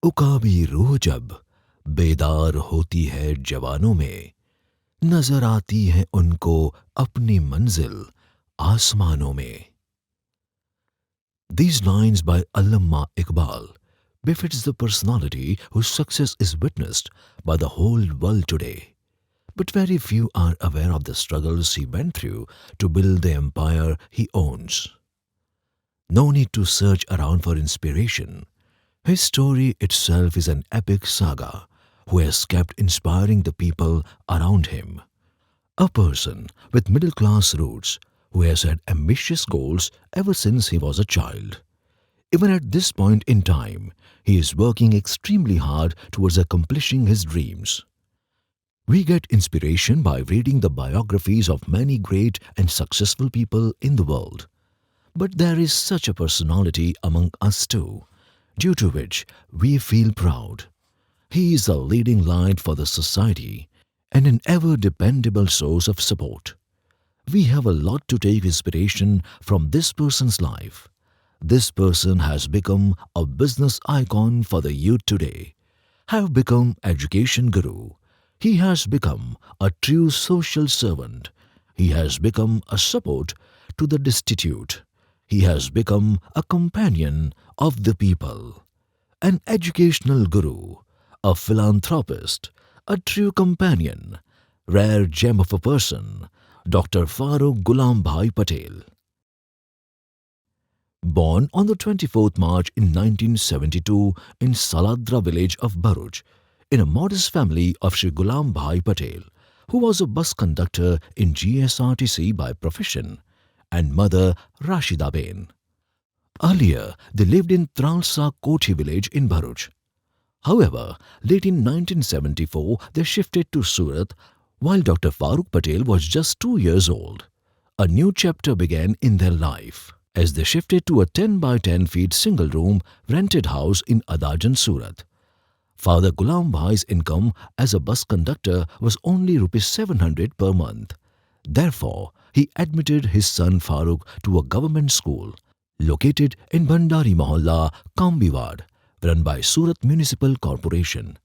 उकाबी रूह जब बेदार होती है जवानों में, नजर आती है उनको अपनी मंजिल आसमानों में. These lines by Allama Iqbal befits the personality whose success is witnessed by the whole world today. But very few are aware of the struggles he went through to build the empire he owns. No need to search around for inspiration. His story itself is an epic saga who has kept inspiring the people around him. A person with middle class roots who has had ambitious goals ever since he was a child. Even at this point in time, he is working extremely hard towards accomplishing his dreams. We get inspiration by reading the biographies of many great and successful people in the world. But there is such a personality among us too, due to which we feel proud. He is a leading light for the society and an ever-dependable source of support. We have a lot to take inspiration from this person's life. This person has become a business icon for the youth today, have become education guru. He has become a true social servant. He has become a support to the destitute. He has become a companion of the people, an educational guru, a philanthropist, a true companion, rare gem of a person, Dr. Farooq Ghulam Bhai Patel. Born on the 24th March in 1972 in Saladra village of Bharuch, in a modest family of Shri Ghulam Bhai Patel, who was a bus conductor in GSRTC by profession, and mother Rashida Bain. Earlier, they lived in Tralsa Kothi village in Bharuch. However, late in 1974, they shifted to Surat while Dr. Farooq Patel was just 2 years old. A new chapter began in their life as they shifted to a 10 by 10 feet single room rented house in Adajan, Surat. Father Ghulam Bhai's income as a bus conductor was only Rs 700 per month. Therefore, he admitted his son Farooq to a government school located in Bhandari Mohalla, Kambiwad, run by Surat Municipal Corporation.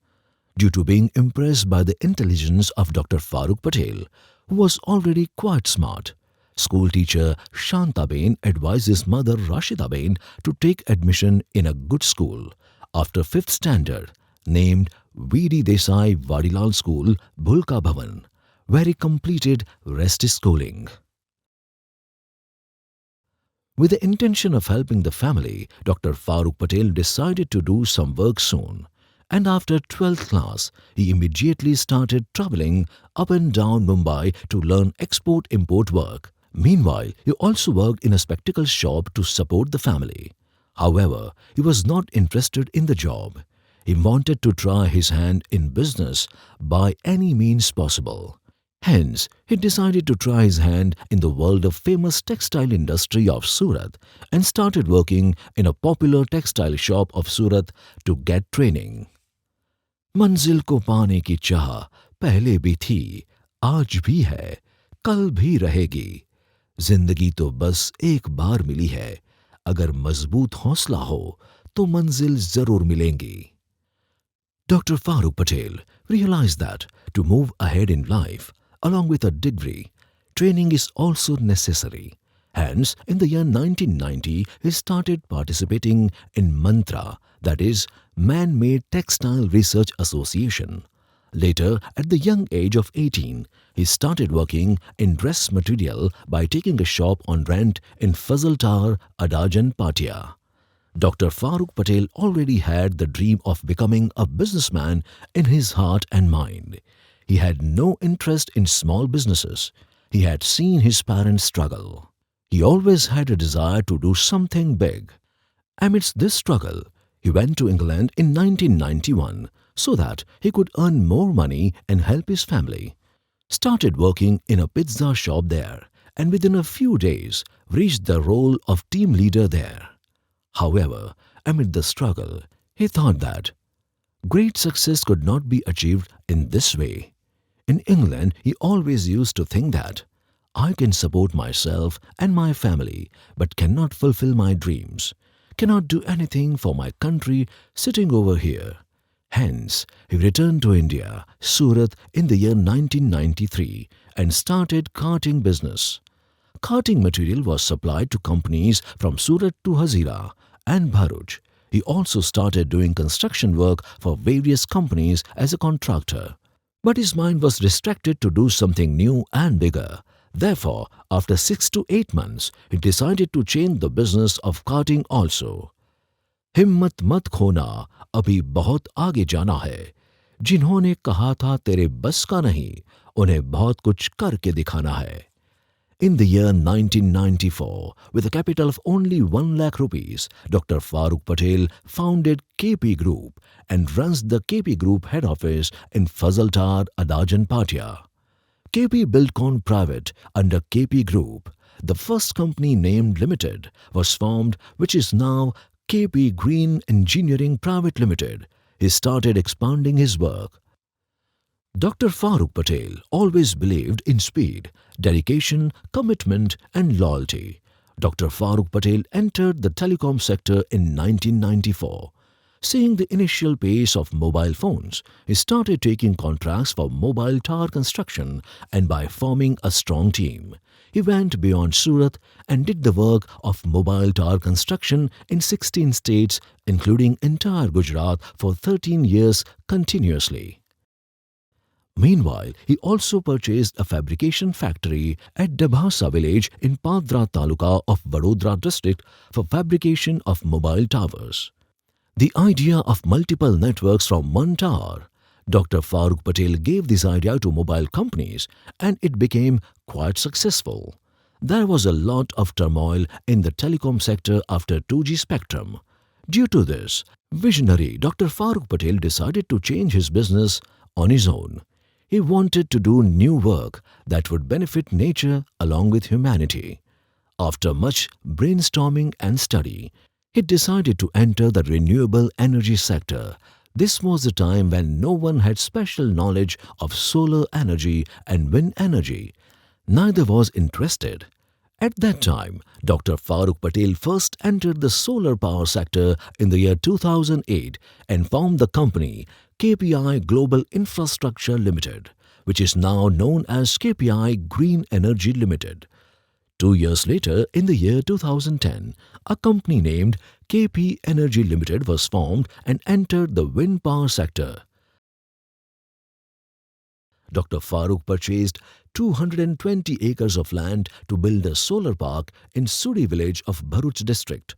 Due to being impressed by the intelligence of Dr. Farooq Patel, who was already quite smart, school teacher Shanta Bain advised his mother Rashida Bain to take admission in a good school after 5th standard named V.D. Desai Vadilal School, Bhulka Bhavan, where he completed rest his schooling. With the intention of helping the family, Dr. Farooq Patel decided to do some work soon, and after 12th class, he immediately started travelling up and down Mumbai to learn export-import work. Meanwhile, he also worked in a spectacle shop to support the family. However, he was not interested in the job. He wanted to try his hand in business by any means possible. Hence, he decided to try his hand in the world of famous textile industry of Surat and started working in a popular textile shop of Surat to get training. मंजिल को पाने की चाह पहले भी थी, आज भी है, कल भी रहेगी. जिंदगी तो बस एक बार मिली है, अगर मजबूत हौसला हो तो मंजिल जरूर मिलेंगी. Dr. Farooq Patel realized that to move ahead in life, along with a degree, training is also necessary. Hence, in the year 1990, he started participating in Mantra, that is, Man-Made Textile Research Association. Later, at the young age of 18, he started working in dress material by taking a shop on rent in Fazal Tower, Adajan, Patia. Dr. Farooq Patel already had the dream of becoming a businessman in his heart and mind. He had no interest in small businesses. He had seen his parents struggle. He always had a desire to do something big. Amidst this struggle, he went to England in 1991 so that he could earn more money and help his family. Started working in a pizza shop there and within a few days reached the role of team leader there. However, amid the struggle, he thought that great success could not be achieved in this way. In England, he always used to think that I can support myself and my family but cannot fulfill my dreams. cannot do anything for my country sitting over here. Hence, he returned to India, Surat, in the year 1993 and started carting business. Carting material was supplied to companies from Surat to Hazira and Bharuch. He also started doing construction work for various companies as a contractor. But his mind was distracted to do something new and bigger. Therefore, after 6 to 8 months, he decided to change the business of carting also. हिम्मत मत खोना, अभी बहुत आगे जाना है. जिन्होंने कहा था तेरे बस का नहीं, उन्हें बहुत कुछ करके दिखाना है. In the year 1994, with a capital of only 1 lakh rupees, Dr. Farooq Patel founded KP Group and runs the KP Group head office in Fazaltar, Adajan, Patia. KP Buildcon Private under KP Group, the first company named Limited, was formed, which is now KP Green Engineering Private Limited. He started expanding his work. Dr. Farooq Patel always believed in speed, dedication, commitment and loyalty. Dr. Farooq Patel entered the telecom sector in 1994. Seeing the initial pace of mobile phones, he started taking contracts for mobile tower construction, and by forming a strong team, he went beyond Surat and did the work of mobile tower construction in 16 states, including entire Gujarat, for 13 years continuously. Meanwhile, he also purchased a fabrication factory at Dabhasa village in Padra Taluka of Vadodara district for fabrication of mobile towers. The idea of multiple networks from one tower. Dr. Farooq Patel gave this idea to mobile companies and it became quite successful. There was a lot of turmoil in the telecom sector after 2G spectrum. Due to this, visionary Dr. Farooq Patel decided to change his business on his own. He wanted to do new work that would benefit nature along with humanity. After much brainstorming and study, he decided to enter the renewable energy sector. This was the time when no one had special knowledge of solar energy and wind energy. Neither was interested. At that time, Dr. Farooq Patel first entered the solar power sector in the year 2008 and formed the company KPI Global Infrastructure Limited, which is now known as KPI Green Energy Limited. 2 years later, in the year 2010, a company named KP Energy Limited was formed and entered the wind power sector. Dr. Farooq purchased 220 acres of land to build a solar park in Sudi village of Bharuch district.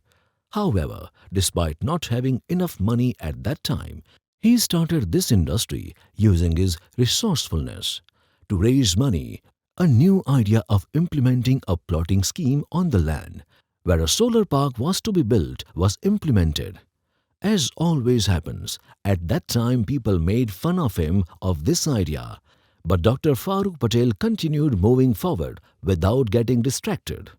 However, despite not having enough money at that time, he started this industry using his resourcefulness. To raise money, a new idea of implementing a plotting scheme on the land where a solar park was to be built was implemented. As always happens, at that time people made fun of him of this idea, but Dr. Farooq Patel continued moving forward without getting distracted.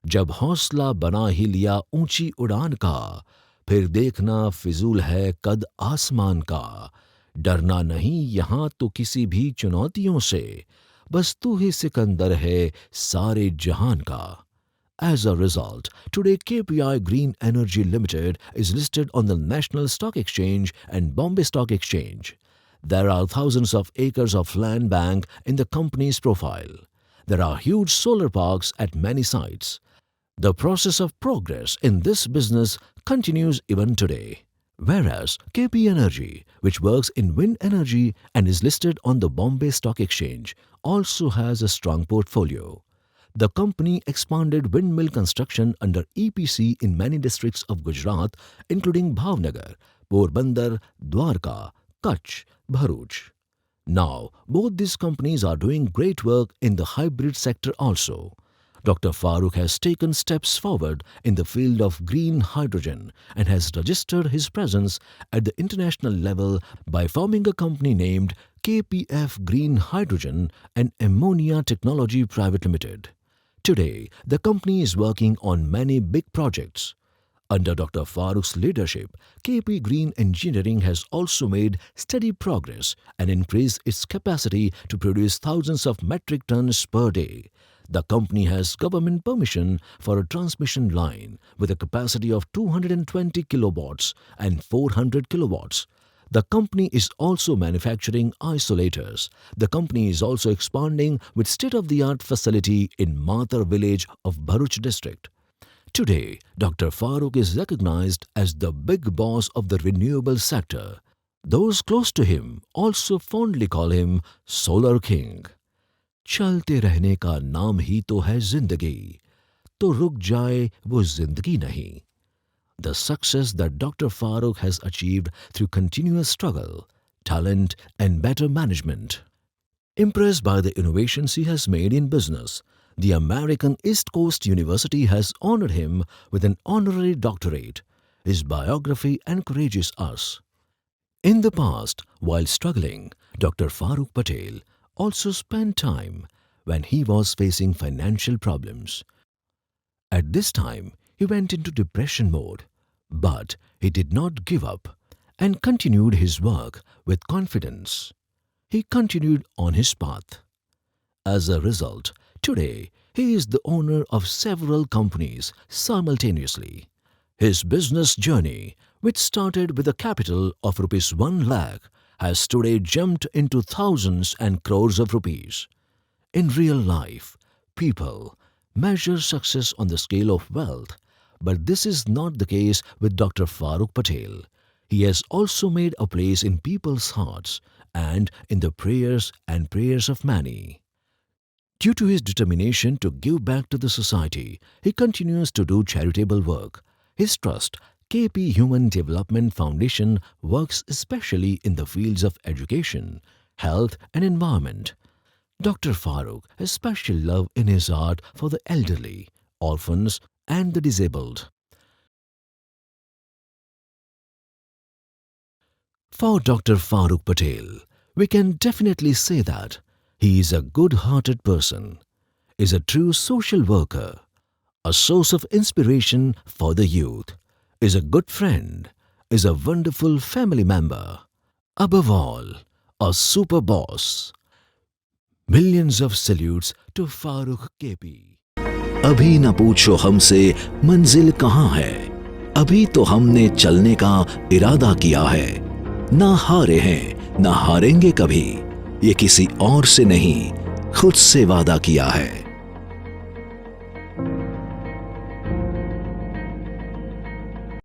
जब हौसला बना ही लिया ऊंची उड़ान का, फिर देखना फिजूल है कद आसमान का. डरना नहीं यहाँ तो किसी भी चुनौतियों से, बस तू ही सिकंदर है सारे जहान का. As a result, today KPI Green Energy Limited is listed on the National Stock Exchange and Bombay Stock Exchange. There are thousands of acres of land bank in the company's profile. There are huge solar parks at many sites. The process of progress in this business continues even today. Whereas KP Energy, which works in wind energy and is listed on the Bombay Stock Exchange, also has a strong portfolio. The company expanded windmill construction under EPC in many districts of Gujarat, including Bhavnagar, Porbandar, Dwarka, Kutch, Bharuch. Now, both these companies are doing great work in the hybrid sector also. Dr. Farooq has taken steps forward in the field of green hydrogen and has registered his presence at the international level by forming a company named KPF Green Hydrogen and Ammonia Technology Private Limited. Today, the company is working on many big projects. Under Dr. Farooq's leadership, KP Green Engineering has also made steady progress and increased its capacity to produce thousands of metric tons per day. The company has government permission for a transmission line with a capacity of 220 kilowatts and 400 kilowatts. The company is also manufacturing isolators. The company is also expanding with state-of-the-art facility in Mathar village of Bharuch district. Today, Dr. Farooq is recognized as the big boss of the renewable sector. Those close to him also fondly call him Solar King. चलते रहने का नाम ही तो है जिंदगी, तो रुक जाए वो जिंदगी नहीं. The success that Dr. Farooq has achieved through continuous struggle, talent and better management. Impressed by the innovations he has made in business, the American East Coast University has honored him with an honorary doctorate. His biography encourages us. In the past, while struggling, Dr. Farooq Patel also spent time when he was facing financial problems. At this time, he went into depression mode, but he did not give up and continued his work with confidence. He continued on his path. As a result, today he is the owner of several companies simultaneously. His business journey, which started with a capital of rupees 1 lakh, has today jumped into thousands and crores of rupees. In real life, people measure success on the scale of wealth, but this is not the case with Dr. Farooq Patel. He has also made a place in people's hearts and in the prayers of many. Due to his determination to give back to the society, he continues to do charitable work. His trust, KP Human Development Foundation, works especially in the fields of education, health and environment. Dr. Farooq has special love in his heart for the elderly, orphans and the disabled. For Dr. Farooq Patel, we can definitely say that he is a good-hearted person, is a true social worker, a source of inspiration for the youth, is a good friend, is a wonderful family member, above all, a super boss. Millions of salutes to Farooq KP. अभी न पूछो हमसे मंजिल कहाँ है, अभी तो हमने चलने का इरादा किया है. ना हारे हैं, ना हारेंगे कभी, ये किसी और से नहीं, खुद से वादा किया है.